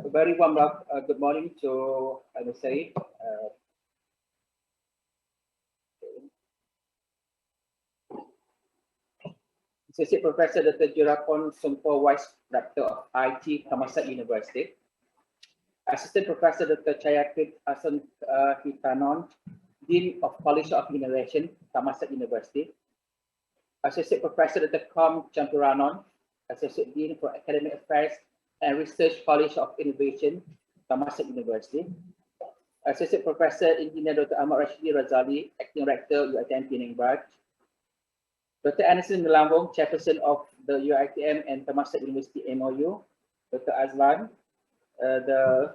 A very warm good morning to Anusai, Associate Professor Dr. Jirapon Sumpo, Vice Rector of IT, Thammasat University, Assistant Professor Dr. Chayakrit Asan Hitanon, Dean of College of Innovation, Thammasat University, Associate Professor Dr. Kom Champuranon, Associate Dean for Academic Affairs and Research, College of Innovation, Thammasat University, Associate Professor Engineer Dr. Ahmad Rashidi Razali, Acting Rector, UiTM Penang Branch, Dr. Anderson Melambong, Chairperson of the UiTM and Thammasat University MOU, Dr. Azlan, the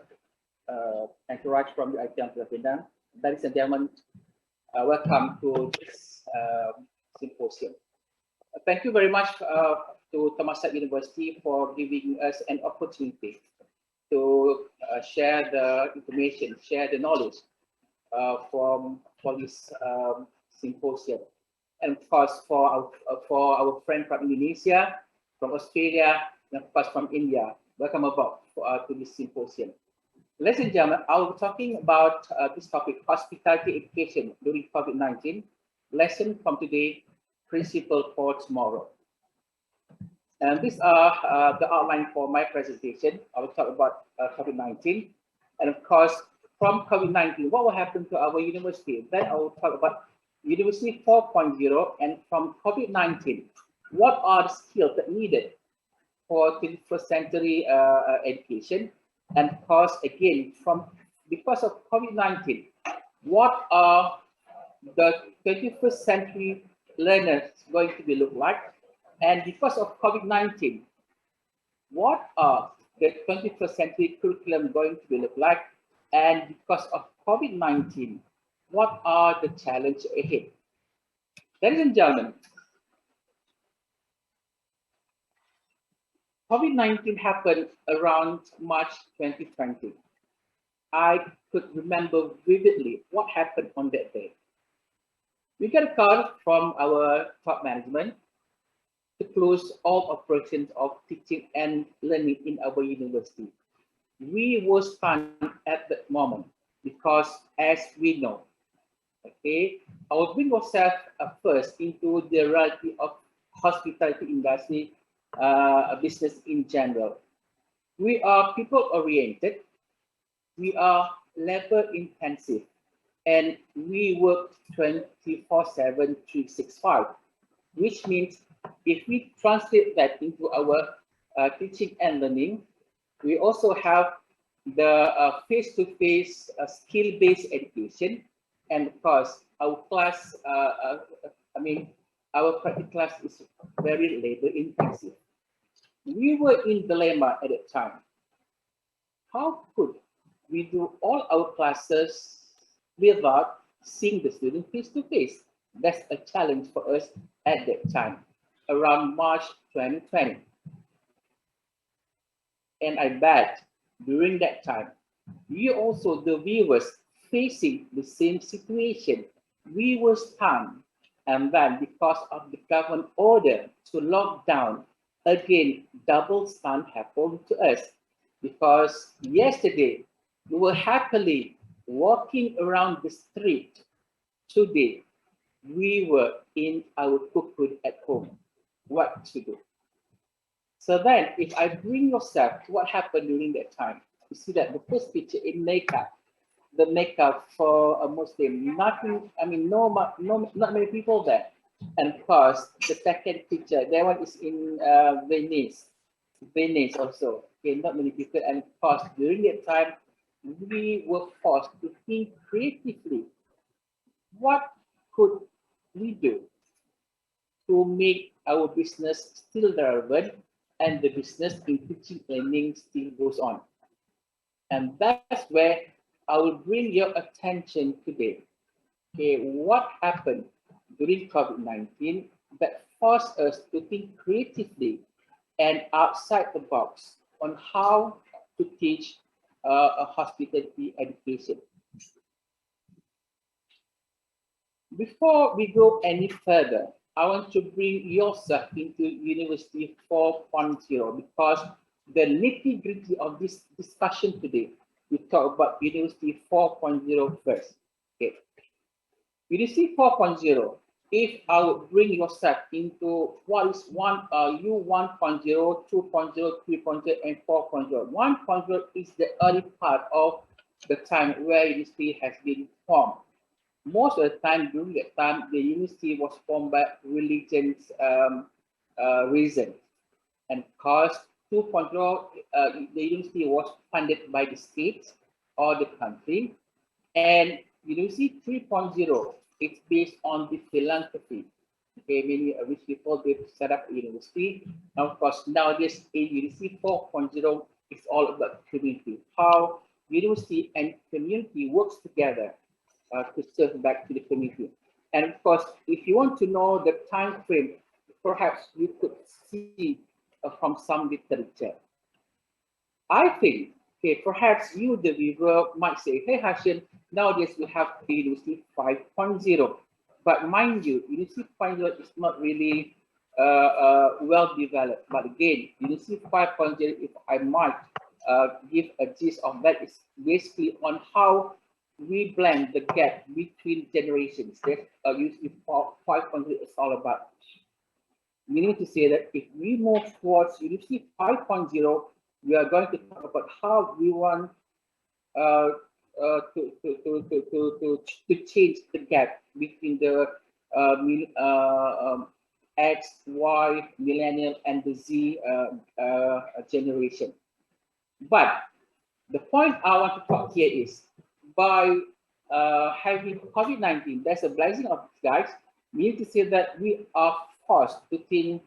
entourage from UiTM Pulau Pinang. Ladies and gentlemen, welcome to this symposium. Thank you very much to Thammasat University for giving us an opportunity to share the information, share the knowledge for this symposium. And of course, for our friend from Indonesia, from Australia, and of course from India, welcome aboard to this symposium. Ladies and gentlemen, I will be talking about this topic, hospitality education during COVID-19, lesson from today, principle for tomorrow. And these are the outline for my presentation. I will talk about COVID-19. And of course, from COVID-19, what will happen to our university? Then I will talk about University 4.0, and from COVID-19, what are the skills that needed for 21st century education? And of course, again, because of COVID-19, what are the 21st century learners going to be look like? And because of COVID-19, what are the 21st century curriculum going to be look like? And because of COVID-19, what are the challenges ahead? Ladies and gentlemen, COVID-19 happened around March 2020. I could remember vividly what happened on that day. We got a call from our top management to close all operations of teaching and learning in our university. We were stunned at that moment because, as we know, okay, I will bring myself first into the reality of hospitality industry, business in general. We are people-oriented, we are labor-intensive, and we work 24/7, 365, which means if we translate that into our teaching and learning, we also have the face-to-face skill-based education. And of course, our class, our practice class is very labor intensive. We were in dilemma at that time. How could we do all our classes without seeing the student face to face? That's a challenge for us at that time, around March 2020. And I bet during that time, you also, the viewers, facing the same situation. We were stunned, and then because of the government order to lock down, again, double stun happened to us, because yesterday we were happily walking around the street. Today, we were in our cocoon at home. What to do? So then, if I bring yourself to what happened during that time, you see that the first picture in makeup, the makeup for a Muslim, not many people there. And of course, the second picture, that one is in Venice also. Okay, not many people. And of course, during that time, we were forced to think creatively. What could we do to make our business still relevant and the business in teaching and learning still goes on? And that's where I will bring your attention today. Okay, what happened during COVID-19 that forced us to think creatively and outside the box on how to teach a hospitality education. Before we go any further, I want to bring yourself into University 4.0, because the nitty-gritty of this discussion today, we talk about University 4.0 first. Okay. University 4.0, if I would bring yourself into what is U 1.0, 2.0, 3.0, and 4.0. 1.0 is the early part of the time where university has been formed. Most of the time, during that time, the university was formed by religions reasons. And of course, 2.0, the university was funded by the state or the country. And University 3.0, it's based on the philanthropy. Okay, many rich people, they set up a university. Now, of course, nowadays in University 4.0, it's all about community. How university and community works together to serve back to the community. And of course, if you want to know the time frame, perhaps you could see from some literature. I think, okay, perhaps you, the viewer, might say, hey, Hashim, nowadays we have the University 5.0. But mind you, University 5.0 is not really well developed. But again, University 5.0, if I might give a gist of that, is basically on how we blend the gap between generations. That's University 5.0 is all about. Meaning to say that if we move towards University 5.0, we are going to talk about how we want to change the gap between the X, Y, millennial, and the Z generation. But the point I want to talk here is by having COVID-19, there's a blessing of guys. We need to say that we are forced to think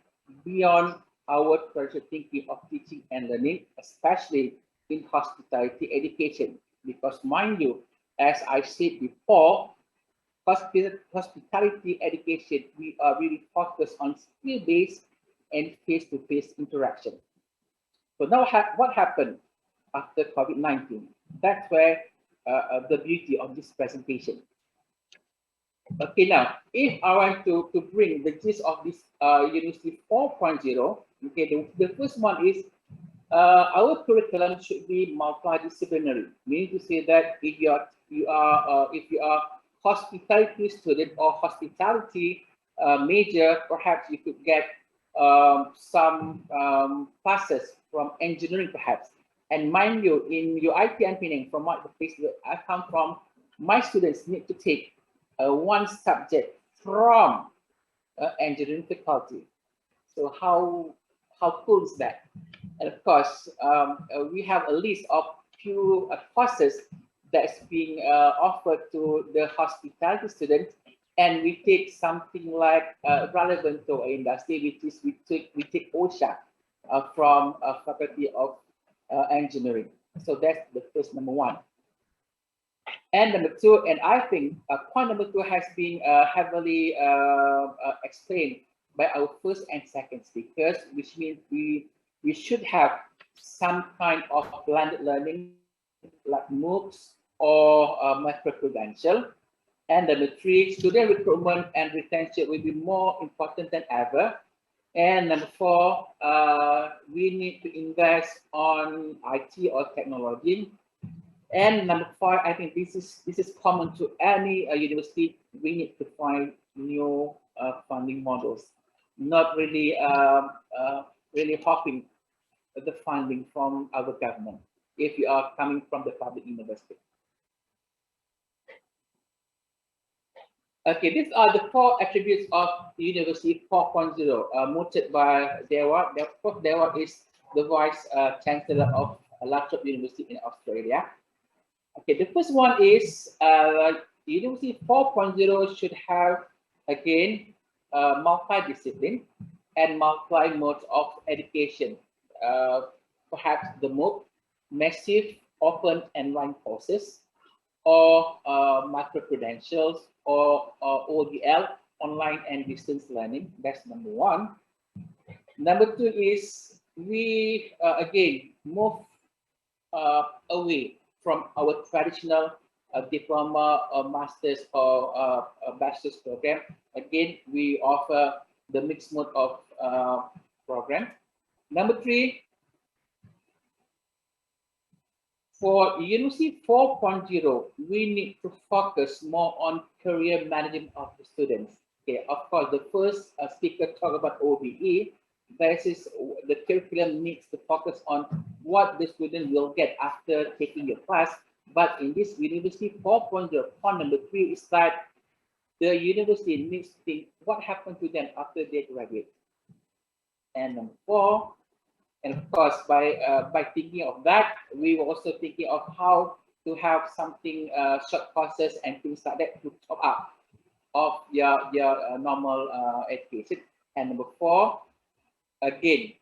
beyond our traditional thinking of teaching and learning, especially in hospitality education. Because mind you, as I said before, hospitality education, we are really focused on skill-based and face-to-face interaction. So now what happened after COVID-19? That's where the beauty of this presentation. Okay, now, if I want to bring the gist of this University 4.0, okay, the first one is our curriculum should be multidisciplinary, meaning to say that if you are hospitality student or hospitality major, perhaps you could get some classes from engineering, perhaps. And mind you, in your IPM Penang, from what the place that I come from, my students need to take one subject from engineering faculty. So how cool is that? And of course, we have a list of few courses that's being offered to the hospitality students, and we take something like relevant to our industry, which is we take OSHA from Faculty of Engineering. So that's the first number one. And number two, and I think point number two has been heavily explained by our first and second speakers, which means we should have some kind of blended learning like MOOCs or micro-credential. And number three, student recruitment and retention will be more important than ever. And number four, we need to invest on IT or technology. And number five, I think this is common to any university. We need to find new funding models, not really really hoping the funding from our government if you are coming from the public university. Okay, these are the four attributes of University 4.0, mooted by Dewa. Dewa is the Vice Chancellor of La Trobe University in Australia. Okay, the first one is University 4.0 should have, again, multidiscipline and multi-modes of education. Perhaps the MOOC, massive open online courses, or micro-credentials, or ODL, online and distance learning. That's number one. Number two is we, again, move away from our traditional diploma or master's or bachelor's program. Again, we offer the mixed mode of program. Number three, For University 4.0, we need to focus more on career management of the students. Okay, of course, the first speaker talked about OBE. This is the curriculum needs to focus on what the student will get after taking your class. But in this University 4.0, point number 3 is that the university needs to think what happened to them after they graduate. And number 4, and of course, by thinking of that, we were also thinking of how to have something short courses and things like that to top up of your normal education. And number 4, again,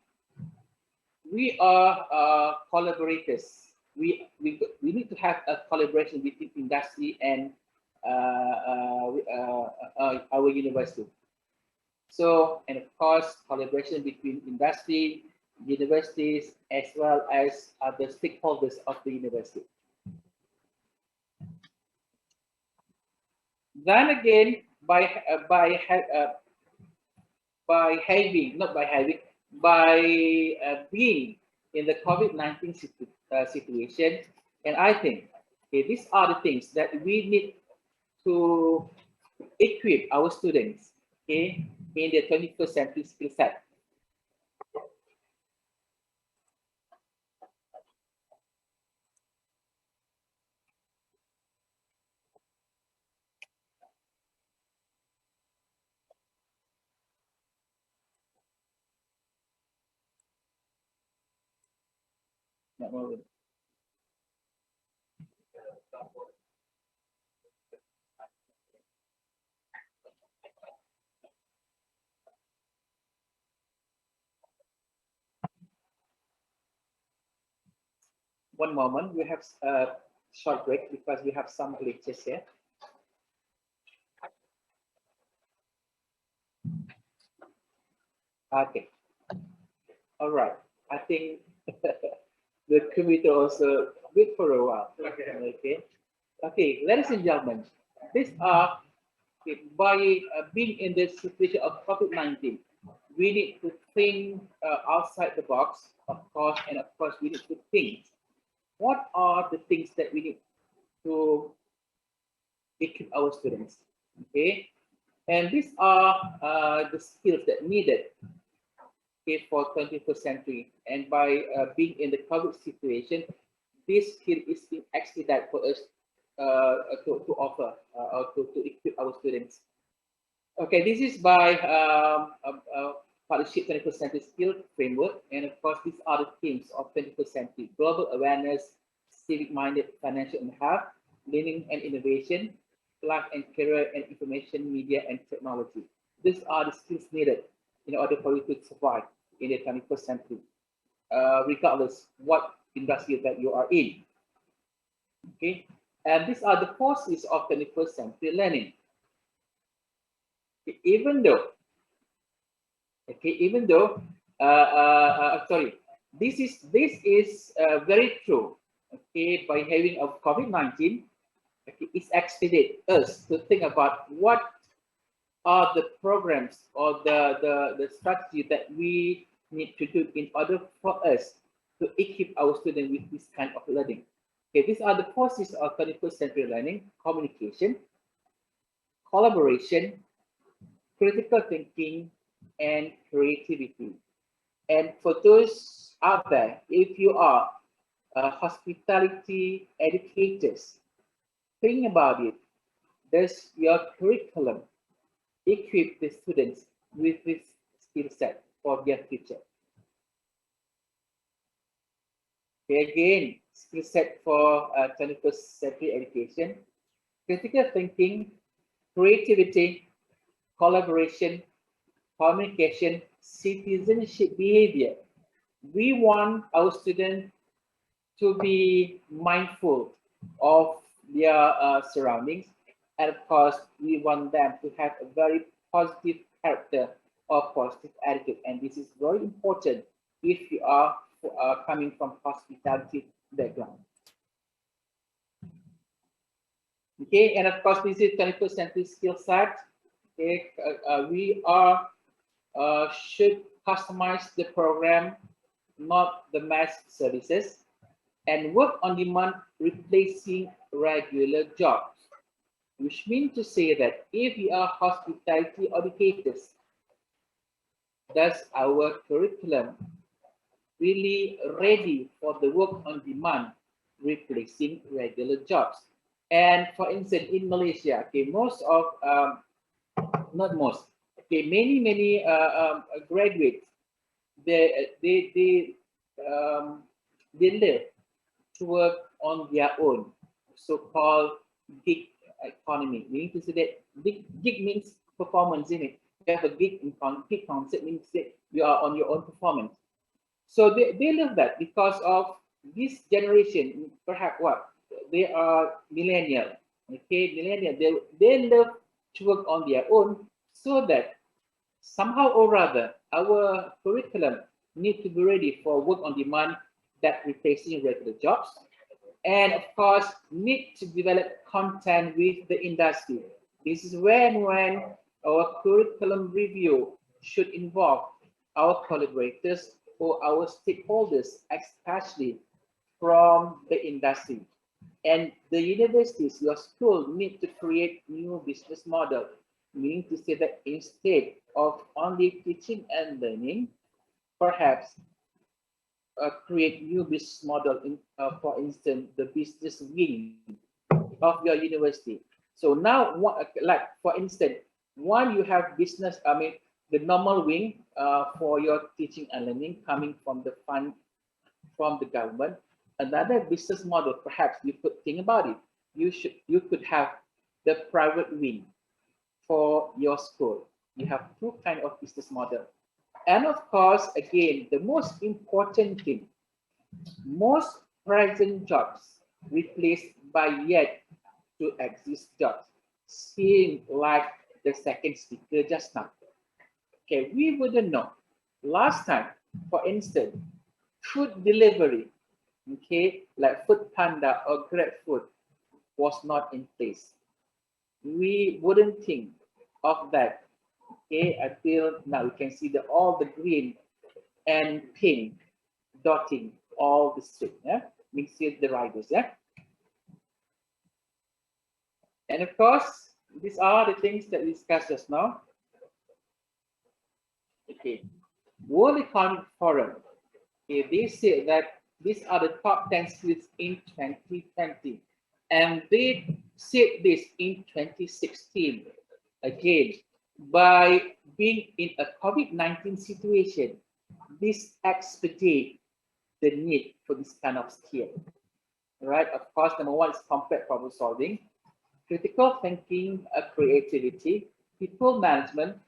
we are collaborators. We need to have a collaboration between industry and our university. So, and of course, collaboration between industry, universities, as well as other stakeholders of the university. Then again, by being in the COVID-19 situation, and I think okay, these are the things that we need to equip our students, okay, in the 21st century skill set. One moment, we have a short break because we have some glitches here. Okay. All right. I think the computer also wait for a while. Okay. Okay, ladies and gentlemen, these are by being in the situation of COVID-19, we need to think outside the box, of course, and of course, we need to think what are the things that we need to equip our students. Okay, and these are the skills that needed for 21st century. And by being in the COVID situation, this skill is being expedited for us to offer or to equip our students. Okay, this is by Partnership 21st Century Skill Framework. And of course, these are the themes of 21st century: global awareness, civic-minded financial and health, learning and innovation, life and career and information, media and technology. These are the skills needed in order for you to survive in the 21st century, regardless what industry that you are in. Okay, and these are the forces of 21st century learning. Even though, sorry, this is very true. Okay, by having of COVID-19, okay, it's expedite us to think about what are the programs or the strategy that we need to do in order for us to equip our students with this kind of learning. Okay, these are the forces of 21st century learning: communication, collaboration, critical thinking, and creativity. And for those out there, if you are hospitality educators, think about it. Does your curriculum equip the students with this skill set for their future? Okay, again, skill set for 21st century education: critical thinking, creativity, collaboration, communication, citizenship behavior. We want our students to be mindful of their surroundings, and of course, we want them to have a very positive character or positive attitude. And this is very important if you are coming from hospitality background. Okay, and of course, this is 21st century skill set. Okay, we are should customize the program, not the mass services. and work on demand replacing regular jobs, which means to say that if we are hospitality educators, does our curriculum really ready for the work on demand replacing regular jobs? And for instance, in Malaysia, okay, most of not most, okay, many graduates, they they they they live to work on their own, so-called gig economy. Meaning to say that gig means performance in it. You have a gig concept means that you are on your own performance. So they love that because of this generation, perhaps what? They are millennial. Okay, millennial, they love to work on their own so that somehow or rather our curriculum need to be ready for work on demand that replacing regular jobs, and of course need to develop content with the industry. This is when our curriculum review should involve our collaborators or our stakeholders, especially from the industry. And the universities, your school need to create new business model, meaning to say that instead of only teaching and learning, perhaps create new business model in, for instance, the business wing of your university. So now, like for instance, one you have business, I mean, the normal wing for your teaching and learning coming from the fund from the government. Another business model, perhaps you could think about it. You could have the private wing for your school. You have two kind of business model. And of course, again, the most important thing, most present jobs replaced by yet to exist jobs, seem like the second speaker just now. Okay, we wouldn't know. Last time, for instance, food delivery, okay, like Food Panda or GrabFood was not in place. We wouldn't think of that, okay, until now you can see all the green and pink dotting all the street, yeah, means the riders, yeah. And of course, these are the things that we discussed just now. Okay, World Economic Forum, okay, they say that these are the top 10 skills in 2020. And they said this in 2016. Again, by being in a COVID-19 situation, this expedite the need for this kind of skill. Right? Of course, number one is complex problem solving, critical thinking, creativity, people management,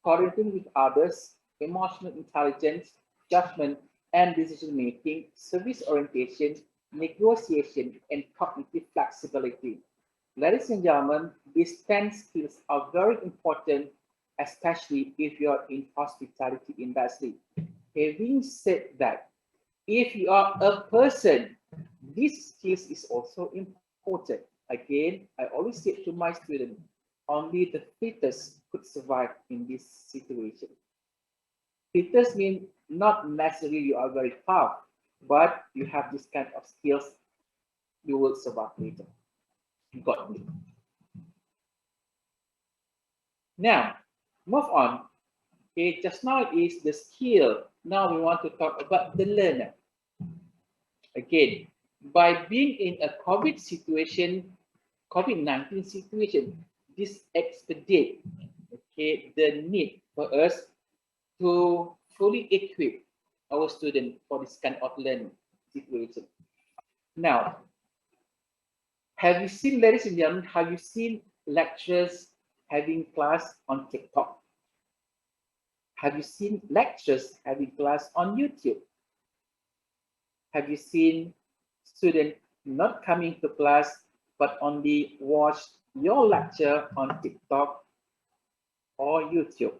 coordinating with others, emotional intelligence, judgment and decision making, service orientation, negotiation, and cognitive flexibility. Ladies and gentlemen, these 10 skills are very important, especially if you're in hospitality industry. Having said that, if you are a person, these skills is also important. Again, I always say to my students, only the fittest could survive in this situation. Fittest means not necessarily you are very tough, but you have this kind of skills, you will survive later. You got me. Now, move on. Okay, just now is the skill. Now we want to talk about the learner. Again, by being in a COVID situation, COVID-19 situation, this expedite, okay, the need for us to fully equip our students for this kind of learning situation. Now, have you seen, ladies and gentlemen, have you seen lecturers having class on TikTok? Have you seen lecturers having class on YouTube? Have you seen students not coming to class but only watch your lecture on TikTok or YouTube?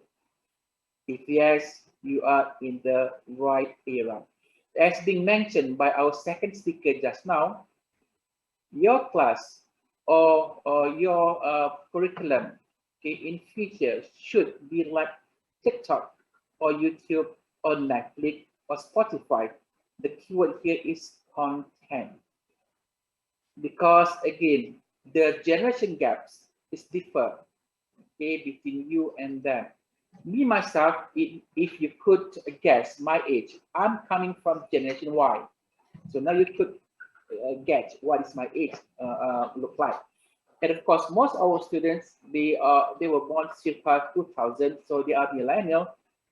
If yes, you are in the right era. As being mentioned by our second speaker just now, your class or your curriculum, okay, in future should be like TikTok or YouTube or Netflix or Spotify. The keyword here is content. hand. Because again, the generation gaps is differ, okay, between you and them. Me myself, if you could guess my age, I'm coming from generation Y. So now you could get what is my age look like. And of course, most of our students, they were born circa 2000, so they are millennial.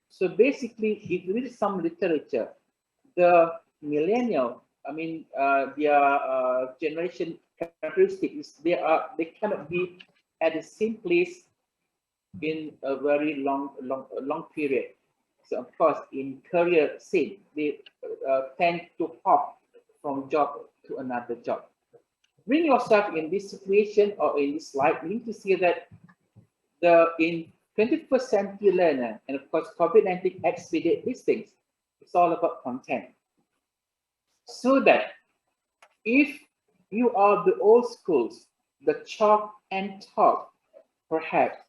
So basically, if you read some literature, the millennial, I mean, their generation characteristics, they cannot be at the same place in a very long period. So of course, in career sake, they tend to hop from job to another job. Bring yourself in this situation or in this slide, you need to see that in 21st century learner, and of course, COVID-19 expedite these things. It's all about content. So that if you are the old schools, the chalk and talk, perhaps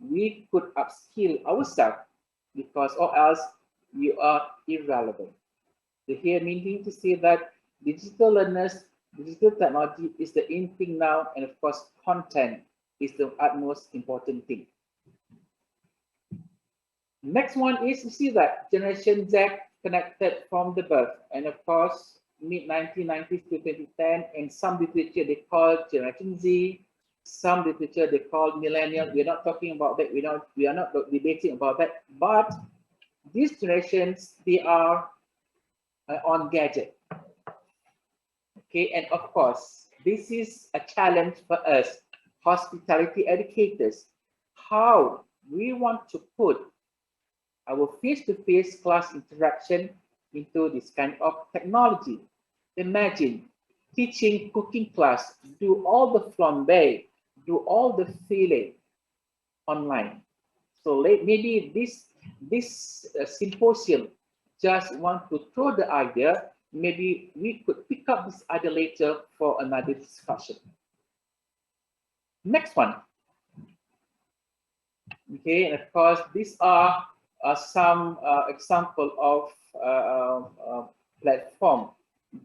we could upskill ourselves, because or else you are irrelevant. Here meaning to say that digital learners, digital technology is the in thing now, and of course content is the utmost important thing. Next one is you see that Generation Z connected from the birth, and of course mid 1990s to 2010, and some literature they call Generation Z, some literature they call millennial. We're not talking about that. We are not debating about that. But these generations, they are on gadget. Okay, and of course, this is a challenge for us, hospitality educators, how we want to put our face-to-face class interaction into this kind of technology. Imagine teaching cooking class, do all the flambe, do all the fillet online. So maybe this symposium just want to throw the idea. Maybe we could pick up this idea later for another discussion. Next one. Okay, and of course, these are some example of platform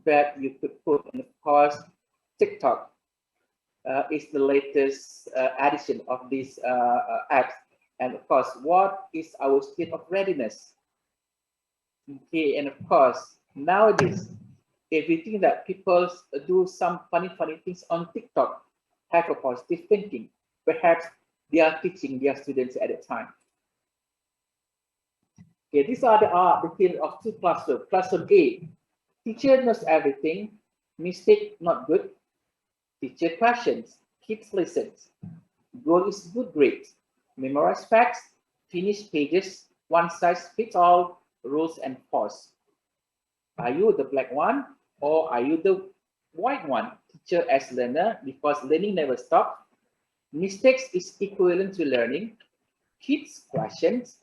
that you could put. And of course, TikTok is the latest addition of these apps. And of course, what is our state of readiness? Okay, and of course, nowadays, if you think that people do some funny things on TikTok, have a positive thinking, perhaps they are teaching their students at the time. Okay, these are the field of two classrooms. Classroom A, teacher knows everything, mistake not good, teacher questions, kids listens. Goal is good grades, memorize facts, finish pages, one size fits all, rules and pause. Are you the black one or are you the white one? Teacher as learner, because learning never stops. Mistakes is equivalent to learning. Kids questions,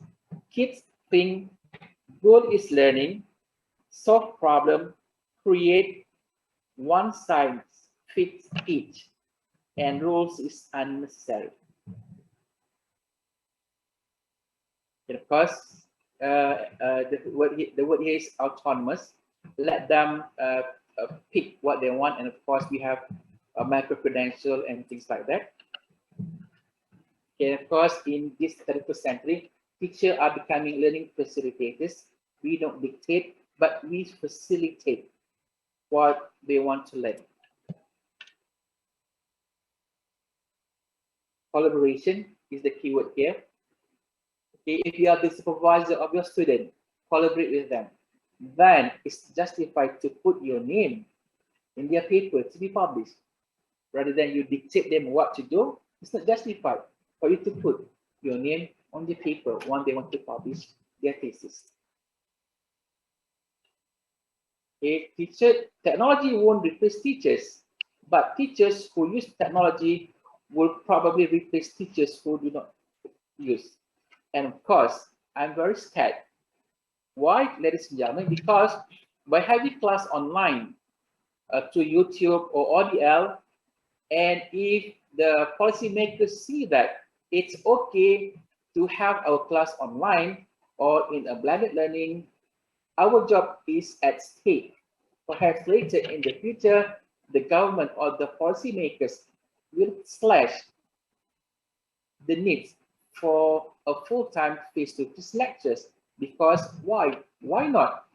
kids think. Goal is learning, solve problem, create, one size fits each, and rules is unnecessary. And of course, the word here is autonomous. Let them pick what they want, and of course, we have a micro-credential and things like that. Okay, of course, in this 21st century, teachers are becoming learning facilitators. We don't dictate, but we facilitate what they want to learn. Collaboration is the keyword here. Okay, if you are the supervisor of your student, collaborate with them. Then it's justified to put your name in their paper to be published. Rather than you dictate them what to do, it's not justified for you to put your name on the paper when they want to publish their thesis. Okay, technology won't replace teachers, but teachers who use technology will probably replace teachers who do not use. And of course, I'm very scared. Why, ladies and gentlemen? Because by having class online to YouTube or ODL, and if the policymakers see that it's okay to have our class online or in a blended learning, our job is at stake. perhaps later in the future, the government or the policymakers will slash the needs for a full-time face-to-face lectures. Because why? Why not?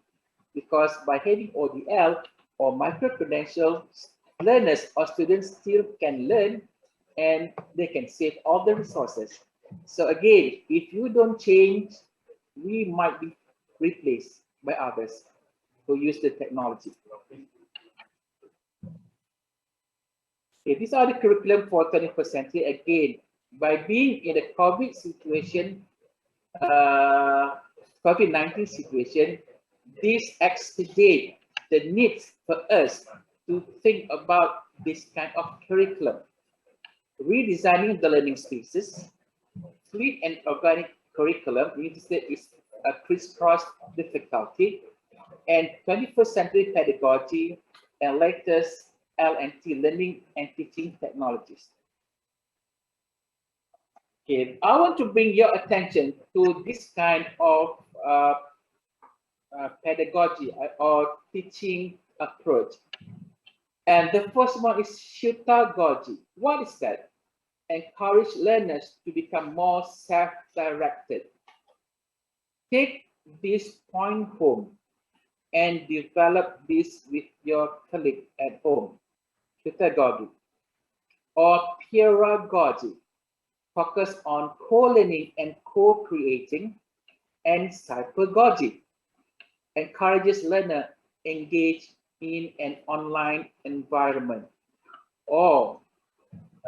Because by having ODL or micro-credential, learners or students still can learn and they can save all the resources. So again, if you don't change, we might be replaced by others who use the technology. Okay, these are the curriculum for 21st century. Again, by being in a COVID situation, COVID-19 situation, this exceeded the needs for us to think about this kind of curriculum. Redesigning the learning spaces, fluid and organic curriculum is a crisscross difficulty, and 21st century pedagogy and latest L&T, learning and teaching technologies. Okay, I want to bring your attention to this kind of pedagogy or teaching approach. And the first one is Shutagogy. What is that? Encourage learners to become more self-directed. Take this point home and develop this with your colleague at home. Shutagogy or pedagogy. Focus on co-learning and co-creating. And cybergogy encourages learner engage in an online environment. Or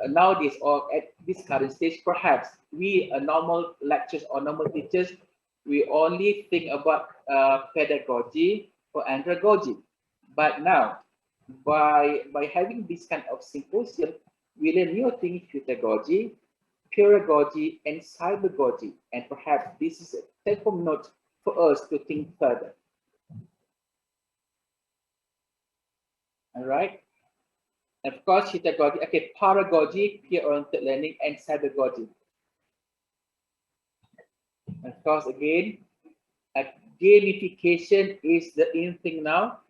nowadays, or at this current stage, perhaps we normal lecturers or normal teachers, we only think about pedagogy or andragogy. But now, by having this kind of symposium, we learn new things, pedagogy, pedagogy, and cybergogy. And perhaps this is a take-home note for us to think further. All right. And of course, pedagogy, okay, pedagogy, peer-oriented learning, and cybergogy. Of course, again, gamification is the in thing now.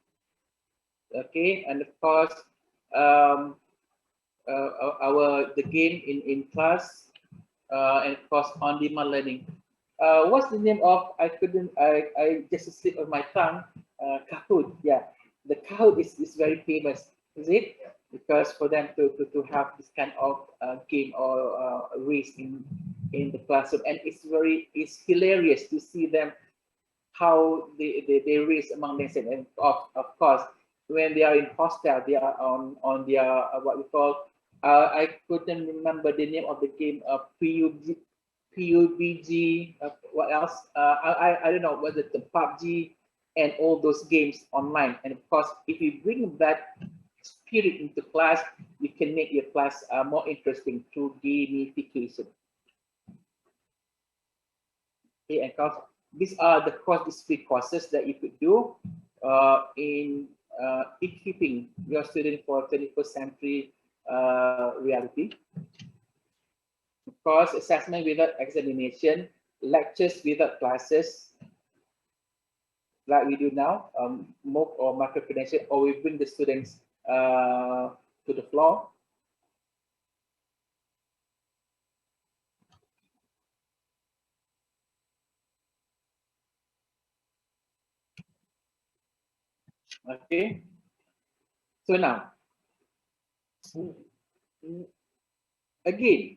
Okay, and of course, the game in class, and of course on-demand learning. What's the name of? I just slip of my tongue. Kahoot. Yeah, the Kahoot is very famous, is it? Because for them to have this kind of game or race in the classroom, and it's hilarious to see them how they race among themselves. And of course, when they are in hostel, they are on their what we call. I couldn't remember the name of the game. PUBG. What else? I don't know. Was it the PUBG and all those games online? And of course, if you bring that spirit into class, you can make your class more interesting through gamification. Okay, and these are the cross-disciplinary courses that you could do in equipping your student for 21st century reality. Of course, assessment without examination, lectures without classes, like we do now, MOOC or micro-credential, or we bring the students to the floor. Okay, so now, again,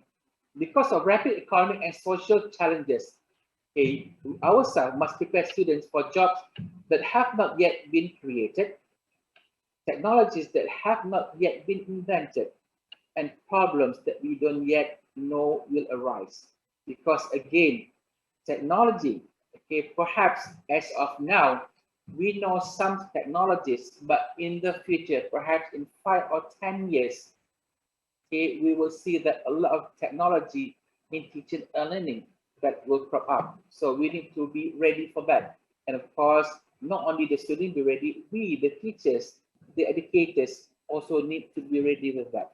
because of rapid economic and social challenges, okay, ourselves must prepare students for jobs that have not yet been created, technologies that have not yet been invented, and problems that we don't yet know will arise. Because again, technology, okay, perhaps as of now, we know some technologies, but in the future, perhaps in 5 or 10 years, okay, we will see that a lot of technology in teaching and learning that will crop up. So we need to be ready for that. And of course, not only the student be ready, we, the teachers, the educators also need to be ready with that.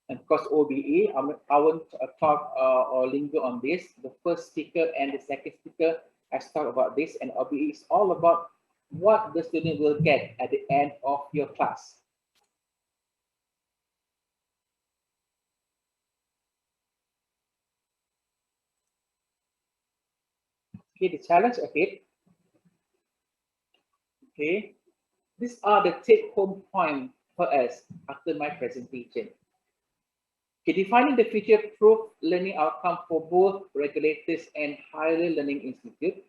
And of course, OBE, I won't talk or linger on this. The first speaker and the second speaker has talked about this, and OBE is all about what the student will get at the end of your class. Okay, the challenge ahead. Okay, these are the take-home points for us after my presentation. Okay, defining the future-proof learning outcome for both regulators and higher learning institutes.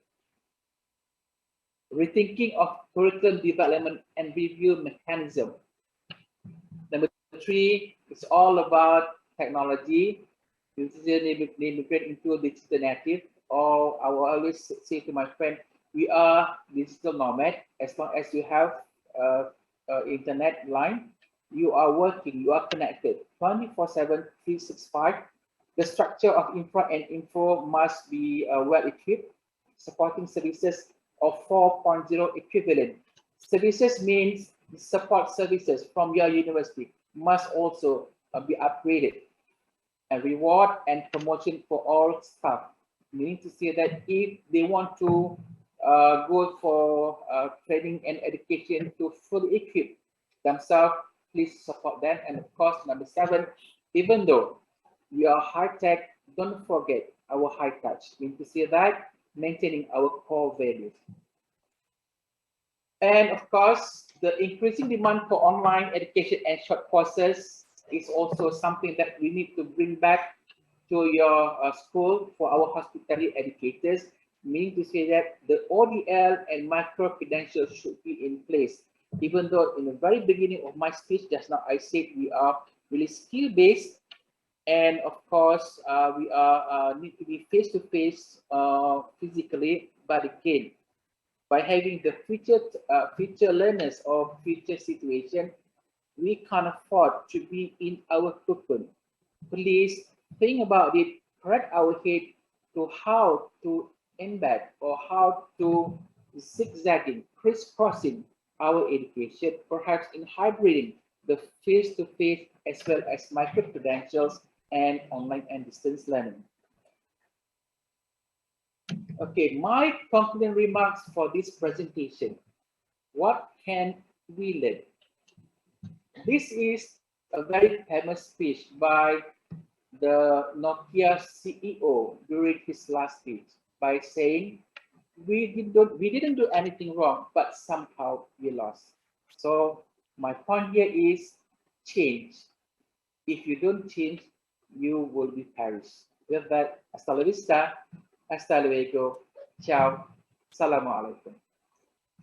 Rethinking of curriculum development and review mechanism. Number 3 is all about technology. Navigate into digital native, or I will always say to my friend, we are digital nomad. As long as you have internet line, you are working, you are connected 24/7, 365. The structure of infra and info must be well equipped, supporting services of 4.0 equivalent. Services means support services from your university must also be upgraded, and reward and promotion for all staff. Meaning to say that if they want to go for training and education to fully equip themselves, please support them. And of course, number 7, even though we are high tech, don't forget our high touch. Meaning to say that maintaining our core values. And of course, the increasing demand for online education and short courses is also something that we need to bring back to your school for our hospitality educators, meaning to say that the ODL and micro credentials should be in place. Even though in the very beginning of my speech just now, I said we are really skill-based, and of course, we are need to be face-to-face physically, but again, by having the future learners or future situation, we can't afford to be in our cocoon. Please think about it, correct our head to how to embed or how to zigzagging, crisscrossing our education, perhaps in hybriding the face-to-face as well as micro-credentials and online and distance learning. Okay, my concluding remarks for this presentation. What can we learn? This is a very famous speech by the Nokia CEO during his last speech by saying, we didn't do anything wrong, but somehow we lost. So my point here is change. If you don't change, you will be perished. With that, hasta la vista, hasta luego, ciao, assalamualaikum.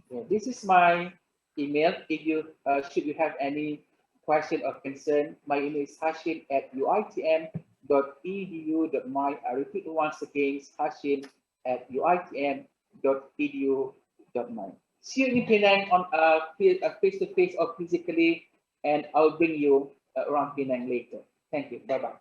Yeah, this is my email. If you should you have any question or concern, my email is hashin@uitm.edu.my. I repeat once again, hashin@uitm.edu.my. See you in Penang on face-to-face or physically, and I'll bring you around Penang later. Thank you. Bye-bye.